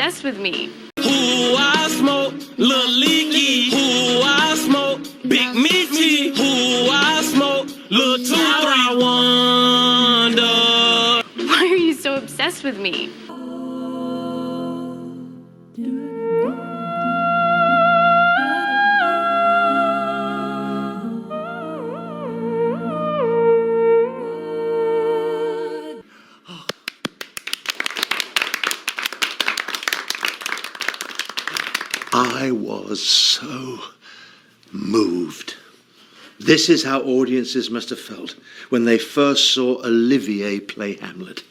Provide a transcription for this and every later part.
obsessed with me. Who I smoke, Lil Leaky. Who I smoke, Big Meaty. Who I smoke, Lil 2 3 Wonder. Why are you so obsessed with me? I was so moved. This is how audiences must have felt when they first saw Olivier play Hamlet.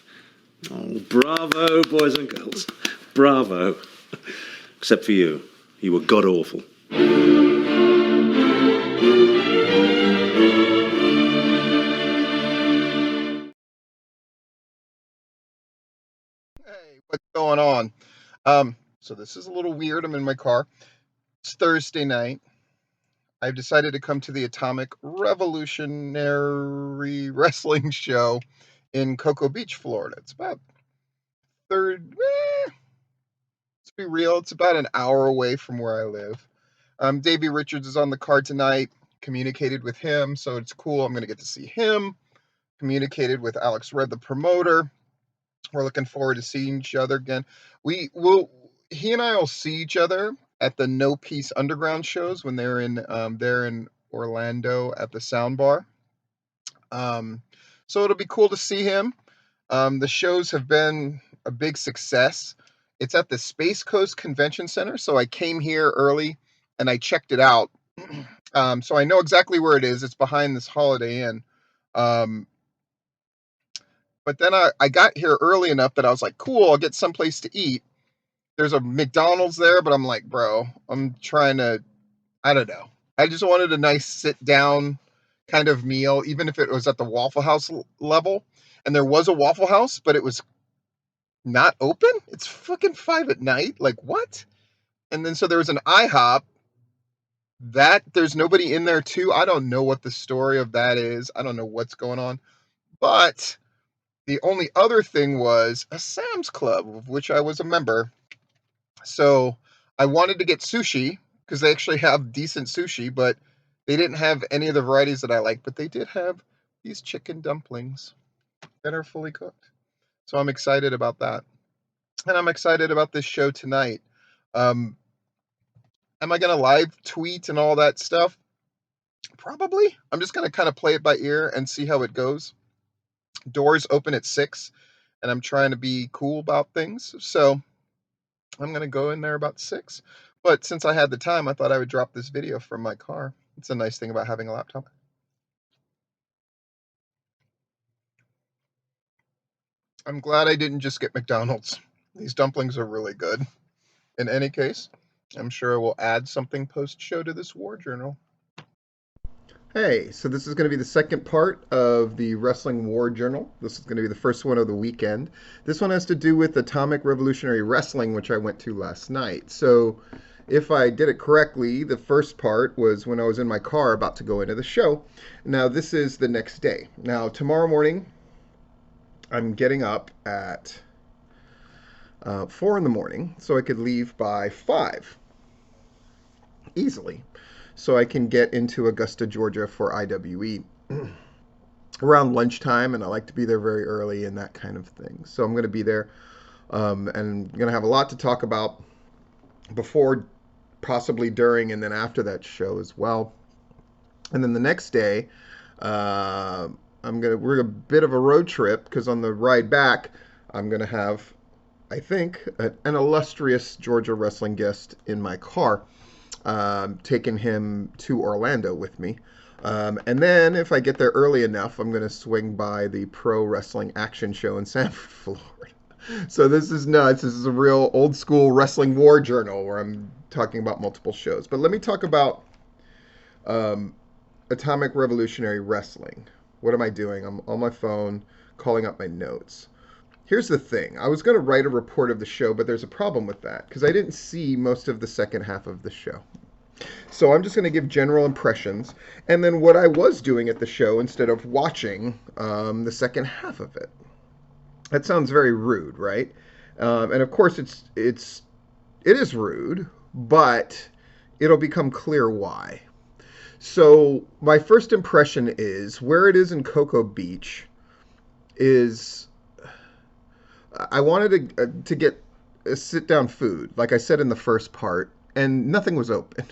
Oh, bravo, boys and girls. Bravo. Except for you. You were god-awful. Hey, what's going on? So this is a little weird. I'm in my car. It's Thursday night. I've decided to come to the Atomic Revolutionary Wrestling Show in Cocoa Beach, Florida. It's about let's be real, it's about an hour away from where I live. Davey Richards is on the card tonight. Communicated with him, so it's cool. I'm going to get to see him. Communicated with Alex Red, the promoter. We're looking forward to seeing each other again. He and I will see each other at the No Peace Underground shows when they're in Orlando at the Sound Bar. So it'll be cool to see him. The shows have been a big success. It's at the Space Coast Convention Center, so I came here early and I checked it out. So I know exactly where it is. It's behind this Holiday Inn. But then I got here early enough that I was like, cool, I'll get someplace to eat. There's a McDonald's there, but I'm like, bro, I'm trying to, I don't know. I just wanted a nice sit down kind of meal, even if it was at the Waffle House level. And there was a Waffle House, but it was not open. It's fucking 5 at night. Like, what? And then so there was an IHOP that there's nobody in there too. I don't know what the story of that is. I don't know what's going on. But the only other thing was a Sam's Club, of which I was a member. So I wanted to get sushi because they actually have decent sushi, but they didn't have any of the varieties that I like. But they did have these chicken dumplings that are fully cooked. So I'm excited about that. And I'm excited about this show tonight. Am I going to live tweet and all that stuff? Probably. I'm just going to kind of play it by ear and see how it goes. Doors open at 6, and I'm trying to be cool about things. So I'm going to go in there about 6. But since I had the time, I thought I would drop this video from my car. It's a nice thing about having a laptop. I'm glad I didn't just get McDonald's. These dumplings are really good. In any case, I'm sure I will add something post-show to this war journal. Hey, so this is going to be the second part of the Wrestling War Journal. This is going to be the first one of the weekend. This one has to do with Atomic Revolutionary Wrestling, which I went to last night. So if I did it correctly, the first part was when I was in my car about to go into the show. Now, this is the next day. Now, tomorrow morning, I'm getting up at 4 in the morning, so I could leave by 5 easily. So I can get into Augusta, Georgia for IWE around lunchtime, and I like to be there very early and that kind of thing. So I'm going to be there and I'm going to have a lot to talk about before, possibly during, and then after that show as well. And then the next day, we're a bit of a road trip because on the ride back, I'm going to have, I think, an illustrious Georgia wrestling guest in my car. Taking him to Orlando with me. And then if I get there early enough, I'm going to swing by the Pro Wrestling Action Show in Sanford, Florida. So this is nuts. This is a real old school Wrestling War Journal where I'm talking about multiple shows. But let me talk about Atomic Revolutionary Wrestling. What am I doing? I'm on my phone calling up my notes. Here's the thing. I was going to write a report of the show, but there's a problem with that because I didn't see most of the second half of the show. So I'm just going to give general impressions and then what I was doing at the show instead of watching the second half of it. That sounds very rude, right? And of course, it is rude, but it'll become clear why. So my first impression is where it is in Cocoa Beach is I wanted to get a sit down food, like I said in the first part, and nothing was open.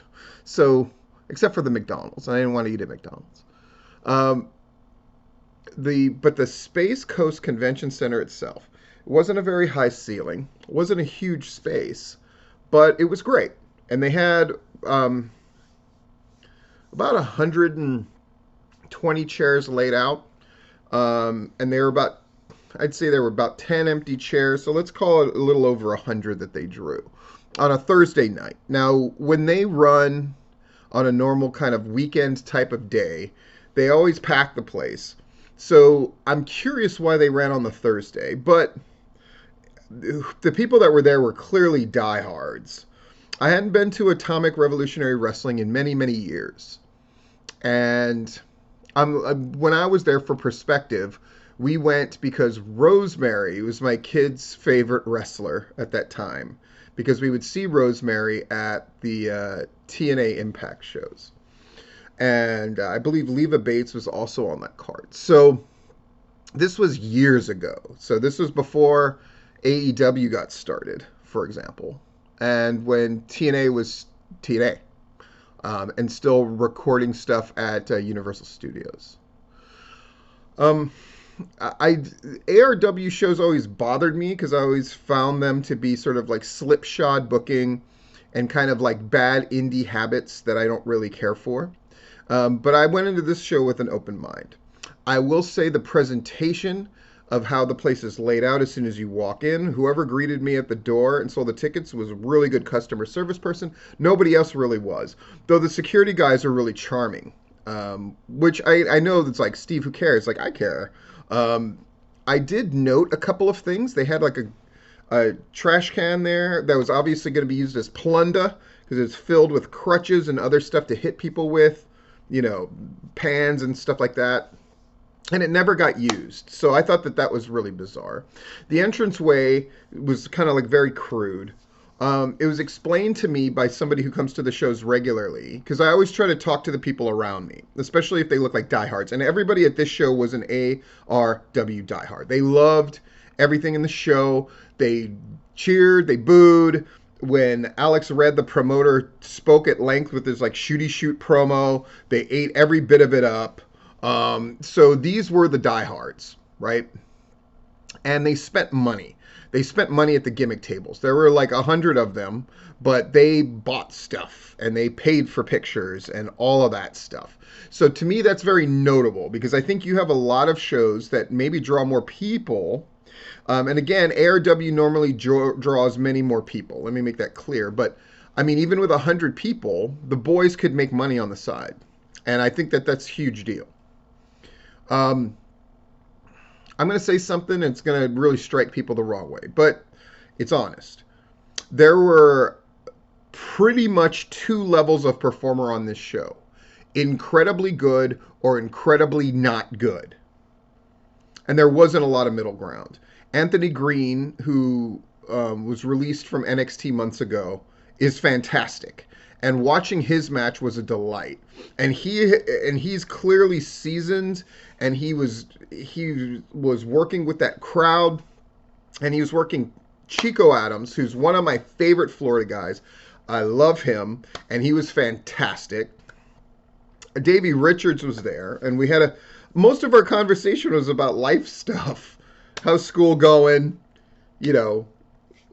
So except for the McDonald's, and I didn't want to eat at McDonald's. Um, the Space Coast Convention Center itself, it wasn't a very high ceiling, it wasn't a huge space, but it was great, and they had about 120 chairs laid out, and they were about, I'd say there were about 10 empty chairs, so let's call it a little over 100 that they drew on a Thursday night. Now, when they run on a normal kind of weekend type of day, they always pack the place. So I'm curious why they ran on the Thursday, but the people that were there were clearly diehards. I hadn't been to Atomic Revolutionary Wrestling in many, many years. And when I was there for perspective, we went because Rosemary was my kid's favorite wrestler at that time, because we would see Rosemary at the TNA Impact shows. And I believe Leva Bates was also on that card. So this was years ago. So this was before AEW got started, for example, and when TNA was TNA, and still recording stuff at Universal Studios. ARW shows always bothered me because I always found them to be sort of like slipshod booking and kind of like bad indie habits that I don't really care for. But I went into this show with an open mind. I will say the presentation of how the place is laid out as soon as you walk in, whoever greeted me at the door and sold the tickets was a really good customer service person. Nobody else really was, though the security guys are really charming, which I know that's like, Steve, who cares? Like, I care. I did note a couple of things. They had like a trash can there that was obviously going to be used as plunder because it's filled with crutches and other stuff to hit people with, you know, pans and stuff like that. And it never got used. So I thought that was really bizarre. The entranceway was kind of like very crude. It was explained to me by somebody who comes to the shows regularly, because I always try to talk to the people around me, especially if they look like diehards. And everybody at this show was an ARW diehard. They loved everything in the show. They cheered, they booed. When Alex Red, the promoter, spoke at length with his like shooty shoot promo, they ate every bit of it up. So these were the diehards, right? And they spent money. They spent money at the gimmick tables. There were like 100 of them, but they bought stuff and they paid for pictures and all of that stuff. So to me, that's very notable because I think you have a lot of shows that maybe draw more people. And again, ARW normally draws many more people. Let me make that clear. But I mean, even with 100 people, the boys could make money on the side. And I think that that's a huge deal. I'm going to say something that's going to really strike people the wrong way, but it's honest. There were pretty much two levels of performer on this show. Incredibly good or incredibly not good. And there wasn't a lot of middle ground. Anthony Green, who was released from NXT months ago, is fantastic. And watching his match was a delight. And he's clearly seasoned, and he was working with that crowd, and he was working Chico Adams, who's one of my favorite Florida guys. I love him, and he was fantastic. Davey Richards was there, and we had most of our conversation was about life stuff. How's school going? You know,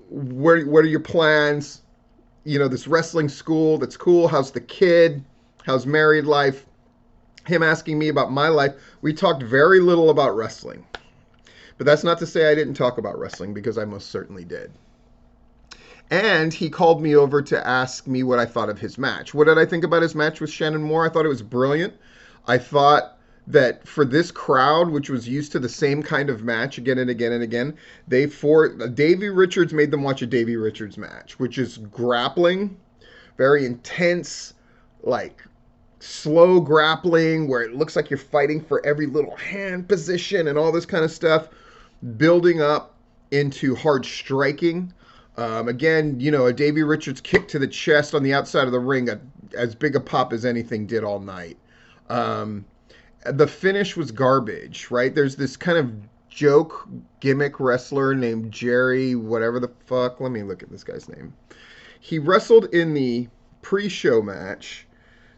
what are your plans? You know, this wrestling school, that's cool. How's the kid? How's married life? Him asking me about my life. We talked very little about wrestling. But that's not to say I didn't talk about wrestling, because I most certainly did. And he called me over to ask me what I thought of his match. What did I think about his match with Shannon Moore? I thought it was brilliant. I thought that for this crowd, which was used to the same kind of match again and again and again, Davey Richards made them watch a Davey Richards match, which is grappling, very intense, like slow grappling, where it looks like you're fighting for every little hand position and all this kind of stuff, building up into hard striking. Again, a Davey Richards kick to the chest on the outside of the ring, as big a pop as anything did all night. The finish was garbage, right? There's this kind of joke gimmick wrestler named Jerry, whatever the fuck. Let me look at this guy's name. He wrestled in the pre-show match.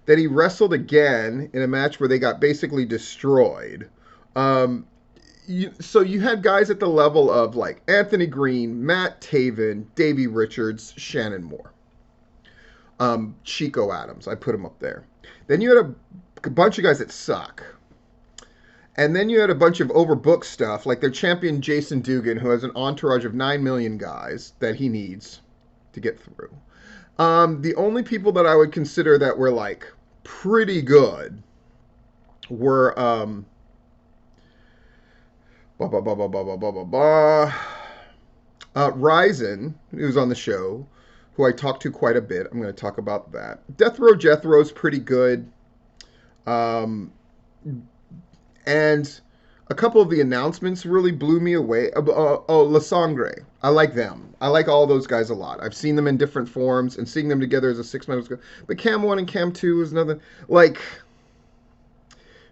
Then he wrestled again in a match where they got basically destroyed. So you had guys at the level of like Anthony Green, Matt Taven, Davey Richards, Shannon Moore, Chico Adams. I put him up there. Then you had a bunch of guys that suck. And then you had a bunch of overbooked stuff, like their champion Jason Dugan, who has an entourage of 9 million guys that he needs to get through. The only people that I would consider that were like pretty good were Ryzen, who's on the show, who I talked to quite a bit. I'm going to talk about that. Death Row Jethro's pretty good. And a couple of the announcements really blew me away. La Sangre. I like them. I like all those guys a lot. I've seen them in different forms, and seeing them together as a 6-man was good. But Cam 1 and Cam 2 was nothing. Like,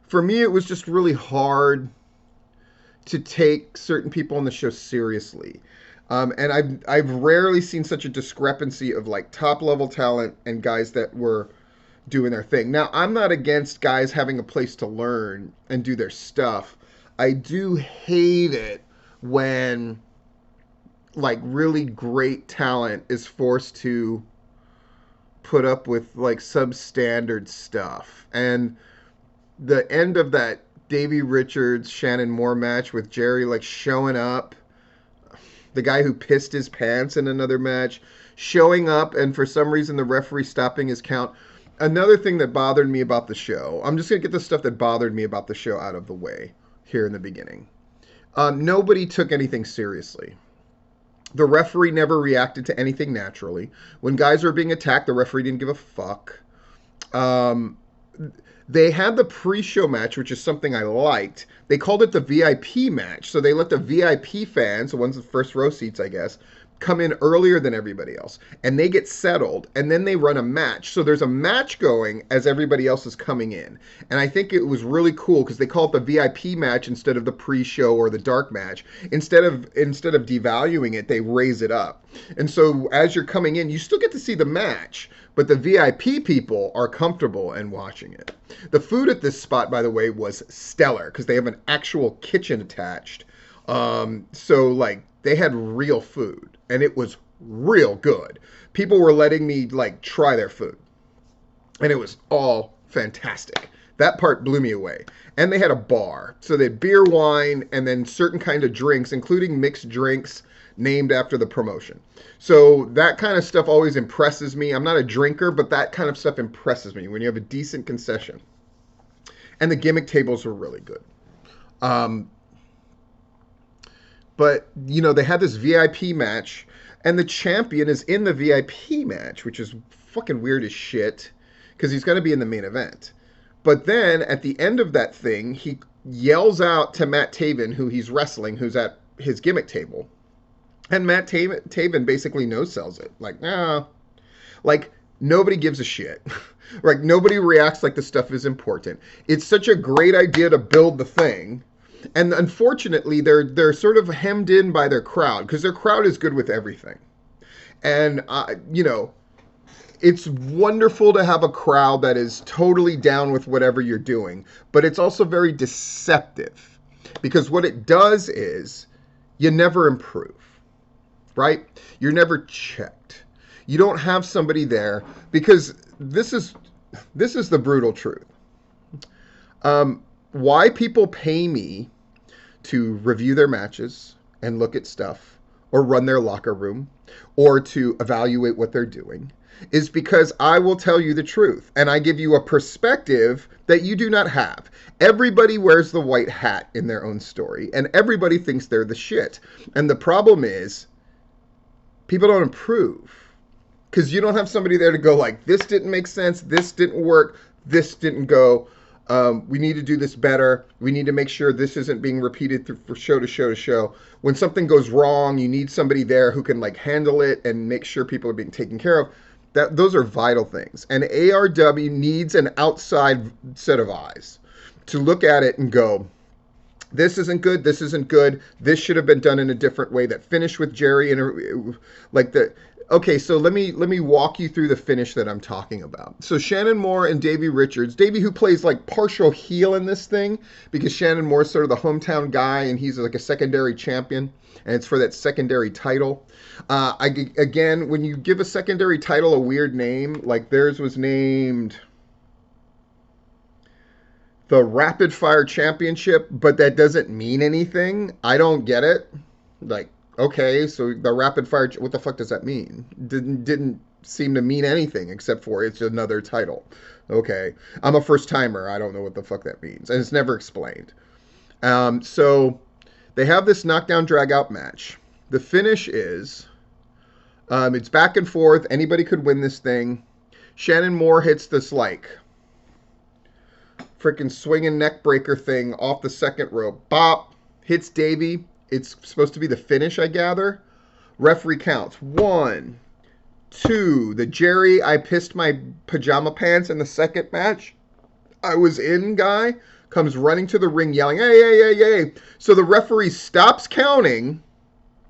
for me, it was just really hard to take certain people on the show seriously. And I've rarely seen such a discrepancy of like top level talent and guys that were doing their thing. Now, I'm not against guys having a place to learn and do their stuff. I do hate it when like really great talent is forced to put up with like substandard stuff. And the end of that Davey Richards, Shannon Moore match with Jerry like showing up, the guy who pissed his pants in another match, showing up and for some reason the referee stopping his count. Another thing that bothered me about the show, I'm just going to get the stuff that bothered me about the show out of the way here in the beginning. Nobody took anything seriously. The referee never reacted to anything naturally. When guys were being attacked, the referee didn't give a fuck. They had the pre-show match, which is something I liked. They called it the VIP match. So they let the VIP fans, the ones with first row seats, I guess, come in earlier than everybody else. And they get settled. And then they run a match. So there's a match going as everybody else is coming in. And I think it was really cool because they call it the VIP match instead of the pre-show or the dark match. Instead of devaluing it, they raise it up. And so as you're coming in, you still get to see the match. But the VIP people are comfortable in watching it. The food at this spot, by the way, was stellar because they have an actual kitchen attached. So, like, they had real food, and it was real good. People were letting me, like, try their food, and it was all fantastic. That part blew me away. And they had a bar. So they had beer, wine, and then certain kind of drinks, including mixed drinks named after the promotion. So that kind of stuff always impresses me. I'm not a drinker, but that kind of stuff impresses me when you have a decent concession. And the gimmick tables were really good. But, you know, they had this VIP match, and the champion is in the VIP match, which is fucking weird as shit, because he's going to be in the main event. But then, at the end of that thing, he yells out to Matt Taven, who he's wrestling, who's at his gimmick table. And Matt Taven basically no-sells it. Like, nah. Like, nobody gives a shit. Like, nobody reacts like the stuff is important. It's such a great idea to build the thing. And unfortunately, they're sort of hemmed in by their crowd. Because their crowd is good with everything. And, you know, it's wonderful to have a crowd that is totally down with whatever you're doing. But it's also very deceptive. Because what it does is, you never improve. Right? You're never checked. You don't have somebody there because this is the brutal truth. Why people pay me to review their matches and look at stuff or run their locker room or to evaluate what they're doing is because I will tell you the truth and I give you a perspective that you do not have. Everybody wears the white hat in their own story and everybody thinks they're the shit. And the problem is, people don't improve because you don't have somebody there to go like, this didn't make sense, this didn't work, this didn't go. We need to do this better. We need to make sure this isn't being repeated for show to show to show. When something goes wrong, you need somebody there who can like handle it and make sure people are being taken care of. Those are vital things. And ARW needs an outside set of eyes to look at it and go, this isn't good. This isn't good. This should have been done in a different way. That finish with Jerry and like the. Okay, so let me walk you through the finish that I'm talking about. So Shannon Moore and Davey Richards, Davey who plays like partial heel in this thing because Shannon Moore's sort of the hometown guy and he's like a secondary champion and it's for that secondary title. Again, when you give a secondary title a weird name, like theirs was named the Rapid Fire Championship, but that doesn't mean anything. I don't get it. Like, okay, so the Rapid Fire, what the fuck does that mean? Didn't seem to mean anything except for it's another title. Okay, I'm a first timer. I don't know what the fuck that means, and it's never explained. So they have this knockdown drag out match. The finish is it's back and forth. Anybody could win this thing. Shannon Moore hits this like freaking swinging neck breaker thing off the second rope. Bop, hits Davey. It's supposed to be the finish, I gather. Referee counts. 1, 2. The Jerry, I pissed my pajama pants in the second match I was in guy comes running to the ring yelling, hey, hey, hey, hey. So the referee stops counting,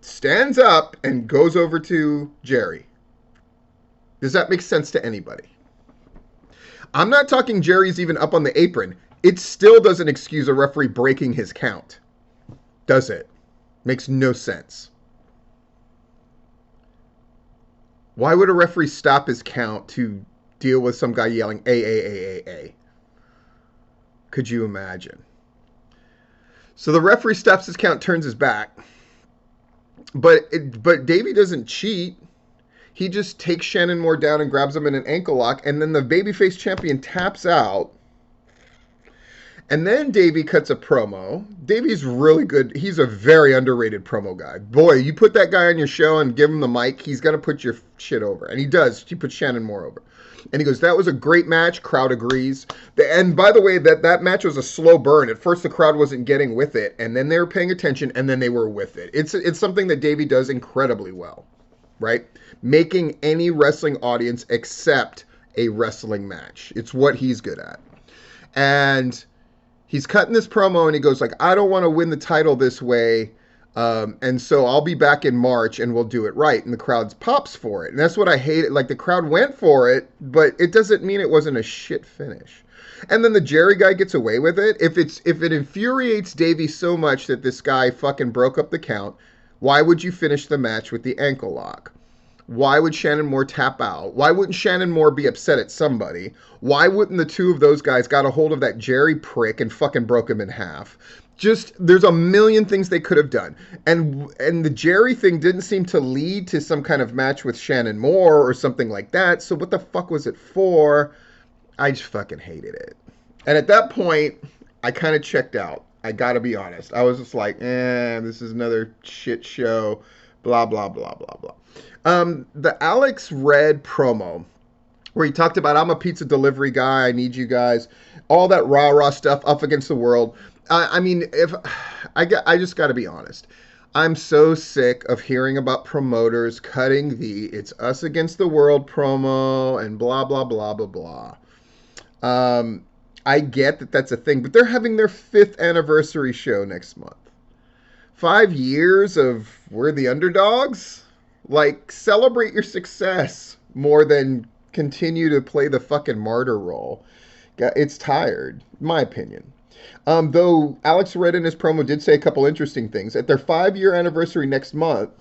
stands up, and goes over to Jerry. Does that make sense to anybody? I'm not talking Jerry's even up on the apron. It still doesn't excuse a referee breaking his count. Does it? Makes no sense. Why would a referee stop his count to deal with some guy yelling, A, A, A, A, A? Could you imagine? So the referee stops his count, turns his back. But Davey doesn't cheat. He just takes Shannon Moore down and grabs him in an ankle lock. And then the babyface champion taps out. And then Davey cuts a promo. Davey's really good. He's a very underrated promo guy. Boy, you put that guy on your show and give him the mic, he's going to put your shit over. And he does. He puts Shannon Moore over. And he goes, that was a great match. Crowd agrees. And by the way, that match was a slow burn. At first, the crowd wasn't getting with it. And then they were paying attention. And then they were with it. It's something that Davey does incredibly well. Right? Making any wrestling audience accept a wrestling match. It's what he's good at. And he's cutting this promo and he goes like, I don't want to win the title this way. And so I'll be back in March and we'll do it right. And the crowd pops for it. And that's what I hate. Like the crowd went for it, but it doesn't mean it wasn't a shit finish. And then the Jerry guy gets away with it. If it infuriates Davey so much that this guy fucking broke up the count, why would you finish the match with the ankle lock? Why would Shannon Moore tap out? Why wouldn't Shannon Moore be upset at somebody? Why wouldn't the two of those guys got a hold of that Jerry prick and fucking broke him in half? Just, there's a million things they could have done. And the Jerry thing didn't seem to lead to some kind of match with Shannon Moore or something like that. So what the fuck was it for? I just fucking hated it. And at that point, I kind of checked out. I gotta be honest. I was just like, this is another shit show. Blah, blah, blah, blah, blah. The Alex Red promo where he talked about, I'm a pizza delivery guy. I need you guys. All that rah-rah stuff up against the world. I mean, I just got to be honest. I'm so sick of hearing about promoters cutting the it's us against the world promo and blah, blah, blah, blah, blah. I get that that's a thing, but they're having their 5th anniversary show next month. 5 years of we're the underdogs? Like, celebrate your success more than continue to play the fucking martyr role. It's tired, in my opinion. Though Alex Red in his promo did say a couple interesting things. At their 5-year anniversary next month,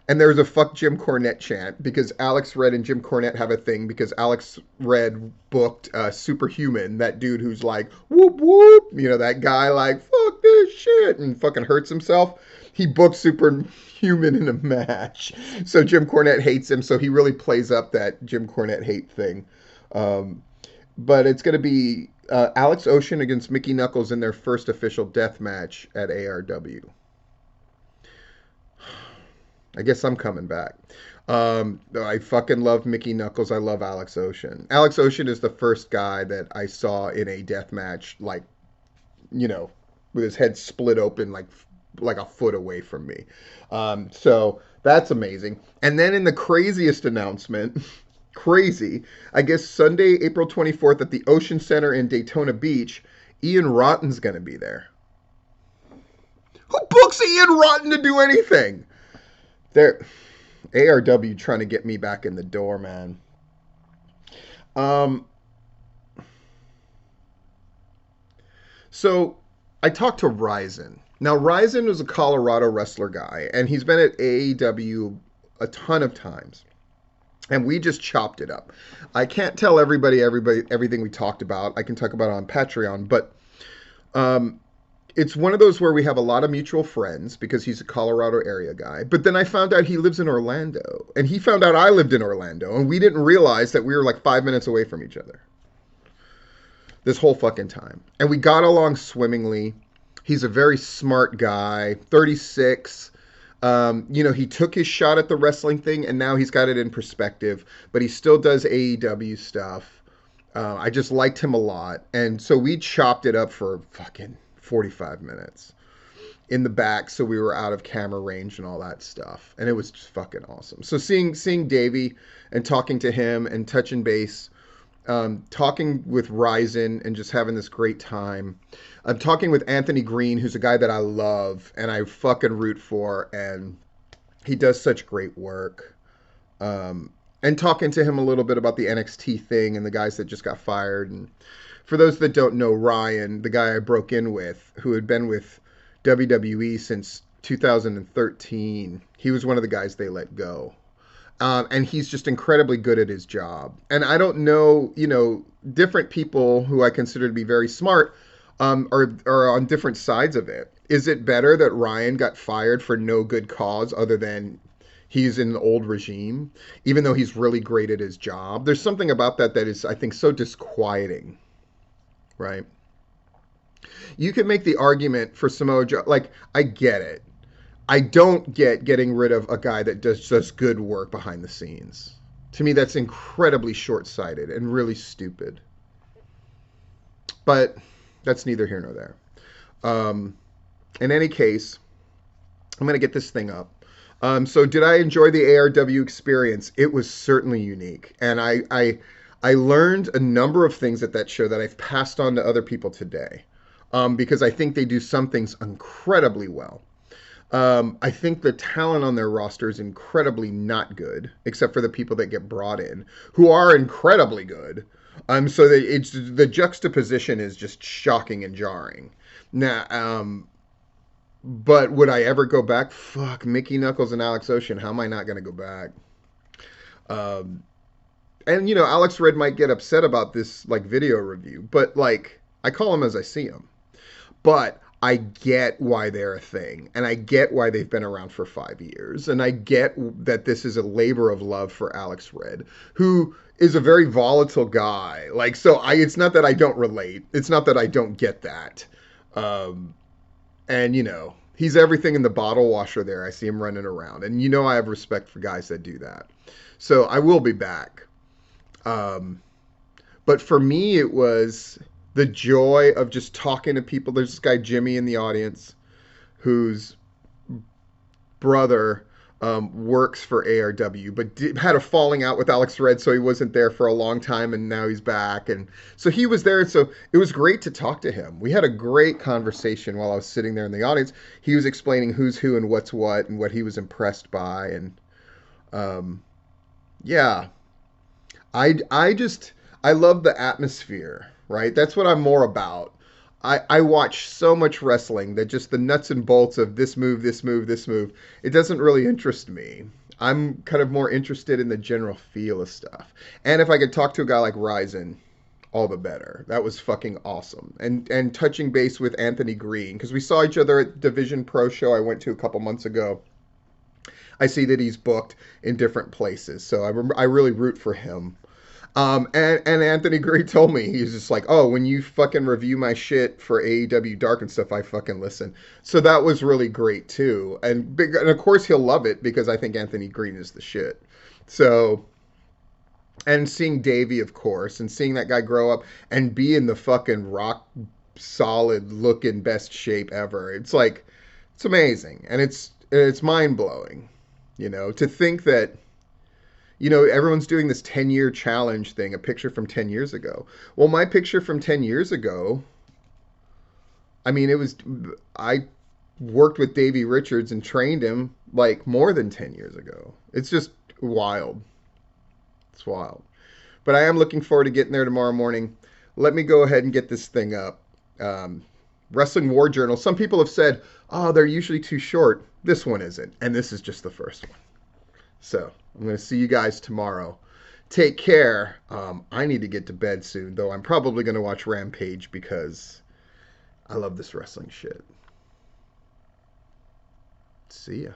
and there's a fuck Jim Cornette chant because Alex Red and Jim Cornette have a thing because Alex Red booked Superhuman, that dude who's like, whoop, whoop, you know, that guy like, fuck this shit, and fucking hurts himself. He booked Superhuman in a match. So Jim Cornette hates him, so he really plays up that Jim Cornette hate thing. But it's going to be Alex Ocean against Mickey Knuckles in their first official death match at ARW. I guess I'm coming back. I fucking love Mickey Knuckles. I love Alex Ocean. Alex Ocean is the first guy that I saw in a death match, like, you know, with his head split open like a foot away from me. So that's amazing. And then in the craziest announcement, crazy, I guess Sunday, April 24th at the Ocean Center in Daytona Beach, Ian Rotten's going to be there. Who books Ian Rotten to do anything? They're ARW trying to get me back in the door, man. So I talked to Ryzen. Now Ryzen was a Colorado wrestler guy, and he's been at AEW a ton of times. And we just chopped it up. I can't tell everybody everything we talked about. I can talk about it on Patreon, but it's one of those where we have a lot of mutual friends because he's a Colorado area guy. But then I found out he lives in Orlando, and he found out I lived in Orlando, and we didn't realize that we were like 5 minutes away from each other this whole fucking time. And we got along swimmingly. He's a very smart guy, 36. He took his shot at the wrestling thing, and now he's got it in perspective, but he still does AEW stuff. I just liked him a lot. And so we chopped it up for fucking 45 minutes in the back, so we were out of camera range and all that stuff. And it was just fucking awesome. So seeing Davey and talking to him and touching base, talking with Ryzen and just having this great time. I'm talking with Anthony Green, who's a guy that I love and I fucking root for, and he does such great work. And talking to him a little bit about the NXT thing and the guys that just got fired. And for those that don't know, Ryan, the guy I broke in with, who had been with WWE since 2013, he was one of the guys they let go. And he's just incredibly good at his job. And I don't know, different people who I consider to be very smart are on different sides of it. Is it better that Ryan got fired for no good cause other than he's in the old regime, even though he's really great at his job? There's something about that is, I think, so disquieting, right? You could make the argument for Samoa Joe. Like, I get it. I don't get getting rid of a guy that does just good work behind the scenes. To me, that's incredibly short-sighted and really stupid. But that's neither here nor there. In any case, I'm going to get this thing up. So did I enjoy the ARW experience? It was certainly unique. And I learned a number of things at that show that I've passed on to other people today. Because I think they do some things incredibly well. I think the talent on their roster is incredibly not good, except for the people that get brought in, who are incredibly good. So that the juxtaposition is just shocking and jarring. Now, but would I ever go back? Fuck, Mickey Knuckles and Alex Ocean. How am I not going to go back? And Alex Red might get upset about this like video review, but like I call him as I see him. But I get why they're a thing, and I get why they've been around for 5 years, and I get that this is a labor of love for Alex Red, who is a very volatile guy. Like, so it's not that I don't relate. It's not that I don't get that. And he's everything in the bottle washer there. I see him running around, and I have respect for guys that do that. So I will be back. But for me, it was the joy of just talking to people. There's this guy, Jimmy, in the audience, whose brother works for ARW, but had a falling out with Alex Red, so he wasn't there for a long time, and now he's back. And so he was there, and so it was great to talk to him. We had a great conversation while I was sitting there in the audience. He was explaining who's who and what's what and what he was impressed by. And yeah, I love the atmosphere. Right? That's what I'm more about. I watch so much wrestling that just the nuts and bolts of this move, it doesn't really interest me. I'm kind of more interested in the general feel of stuff. And if I could talk to a guy like Ryzen, all the better. That was fucking awesome. And touching base with Anthony Green, because we saw each other at Division Pro show I went to a couple months ago. I see that he's booked in different places, so I really root for him. And Anthony Green told me, he's just like, oh, when you fucking review my shit for AEW Dark and stuff, I fucking listen. So that was really great too. And of course he'll love it because I think Anthony Green is the shit. So, and seeing Davey, of course, and seeing that guy grow up and be in the fucking rock solid looking best shape ever. It's like, it's amazing. And it's mind blowing, to think that, everyone's doing this 10-year challenge thing, a picture from 10 years ago. Well, my picture from 10 years ago, I mean, I worked with Davey Richards and trained him like more than 10 years ago. It's just wild. It's wild. But I am looking forward to getting there tomorrow morning. Let me go ahead and get this thing up. Wrestling War Journal. Some people have said, oh, they're usually too short. This one isn't. And this is just the first one. So I'm going to see you guys tomorrow. Take care. I need to get to bed soon, though I'm probably going to watch Rampage because I love this wrestling shit. See ya.